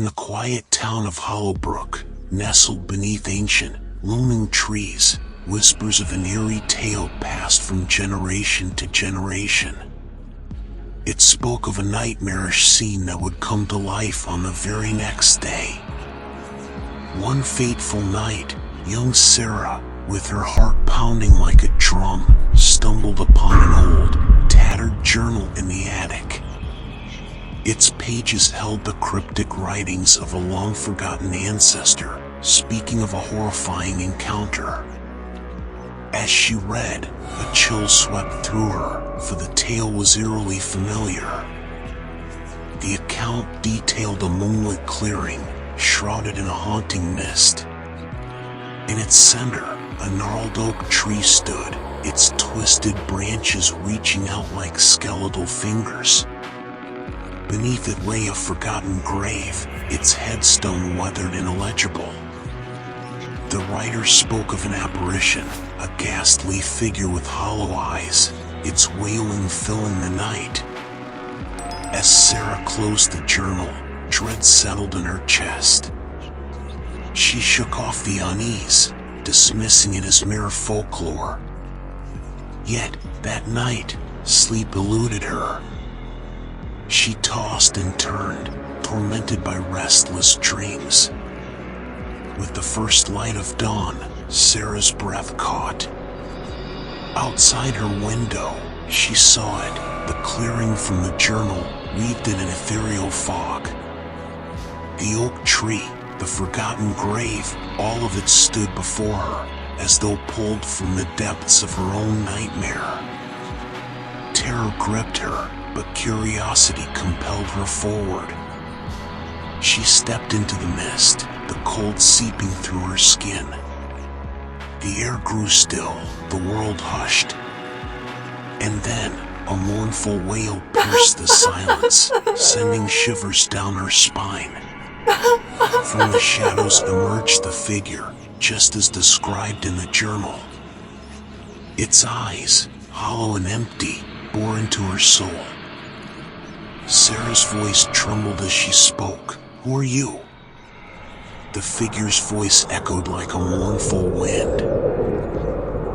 the quiet town of Hollowbrook, nestled beneath ancient, looming trees, whispers of an eerie tale passed from generation to generation. It spoke of a nightmarish scene that would come to life on the very next day. One fateful night, young Sarah, with her heart pounding like a drum, stumbled upon an old, tattered journal in the attic. Its pages held the cryptic writings of a long-forgotten ancestor, speaking of a horrifying encounter. As she read, a chill swept through her, for the tale was eerily familiar. The account detailed a moonlit clearing, shrouded in a haunting mist. In its center, a gnarled oak tree stood, its twisted branches reaching out like skeletal fingers. Beneath it lay a forgotten grave, its headstone weathered and illegible. The writer spoke of an apparition, a ghastly figure with hollow eyes, its wailing filling the night. As Sarah closed the journal, dread settled in her chest. She shook off the unease, dismissing it as mere folklore. Yet, that night, sleep eluded her. She tossed and turned, tormented by restless dreams. With the first light of dawn, Sarah's breath caught. Outside her window, she saw it, the clearing from the journal, wreathed in an ethereal fog. The oak tree, the forgotten grave, all of it stood before her, as though pulled from the depths of her own nightmare. Terror gripped her, but curiosity compelled her forward. She stepped into the mist, the cold seeping through her skin. The air grew still, the world hushed. And then, a mournful wail pierced the silence, sending shivers down her spine. From the shadows emerged the figure, just as described in the journal. Its eyes, hollow and empty, bore into her soul. Sarah's voice trembled as she spoke. "Who are you?" The figure's voice echoed like a mournful wind.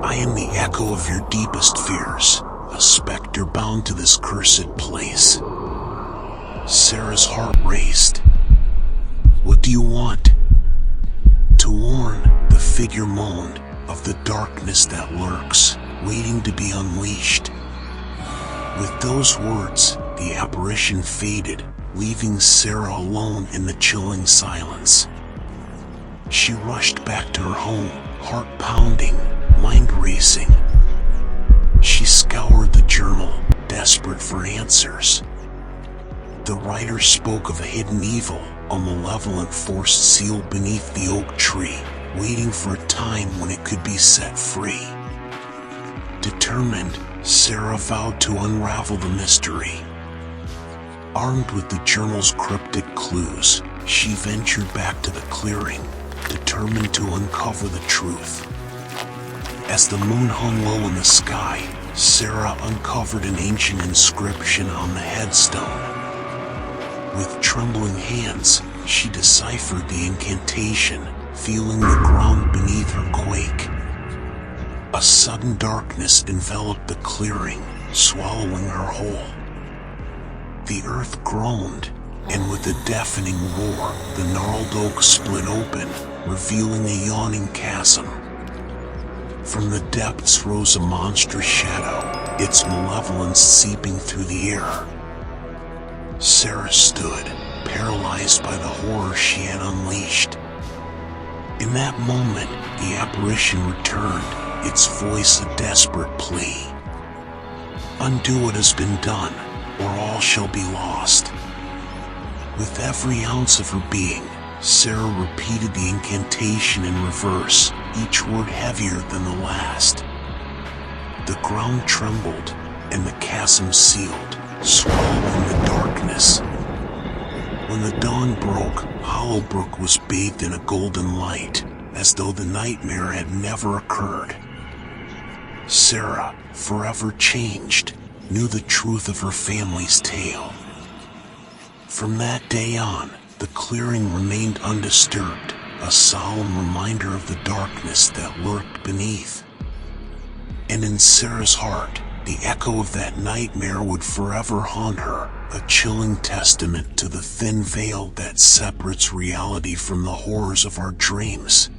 "I am the echo of your deepest fears, a specter bound to this cursed place." Sarah's heart raced. "What do you want?" "To warn," the figure moaned, "of the darkness that lurks, waiting to be unleashed." With those words, the apparition faded, leaving Sarah alone in the chilling silence. She rushed back to her home, heart pounding, mind racing. She scoured the journal, desperate for answers. The writer spoke of a hidden evil, a malevolent force sealed beneath the oak tree, waiting for a time when it could be set free. Determined, Sarah vowed to unravel the mystery. Armed with the journal's cryptic clues, she ventured back to the clearing, determined to uncover the truth. As the moon hung low in the sky, Sarah uncovered an ancient inscription on the headstone. With trembling hands, she deciphered the incantation, feeling the ground beneath her quake. A sudden darkness enveloped the clearing, swallowing her whole. The earth groaned, and with a deafening roar, the gnarled oak split open, revealing a yawning chasm. From the depths rose a monstrous shadow, its malevolence seeping through the air. Sarah stood, paralyzed by the horror she had unleashed. In that moment, the apparition returned, its voice a desperate plea. "Undo what has been done, or all shall be lost." With every ounce of her being, Sarah repeated the incantation in reverse, each word heavier than the last. The ground trembled, and the chasm sealed, swallowing the darkness. When the dawn broke, Hollowbrook was bathed in a golden light, as though the nightmare had never occurred. Sarah, forever changed, knew the truth of her family's tale. From that day on, The clearing remained undisturbed, a solemn reminder of the darkness that lurked beneath. And in Sarah's heart, the echo of that nightmare would forever haunt her, a chilling testament to the thin veil that separates reality from the horrors of our dreams.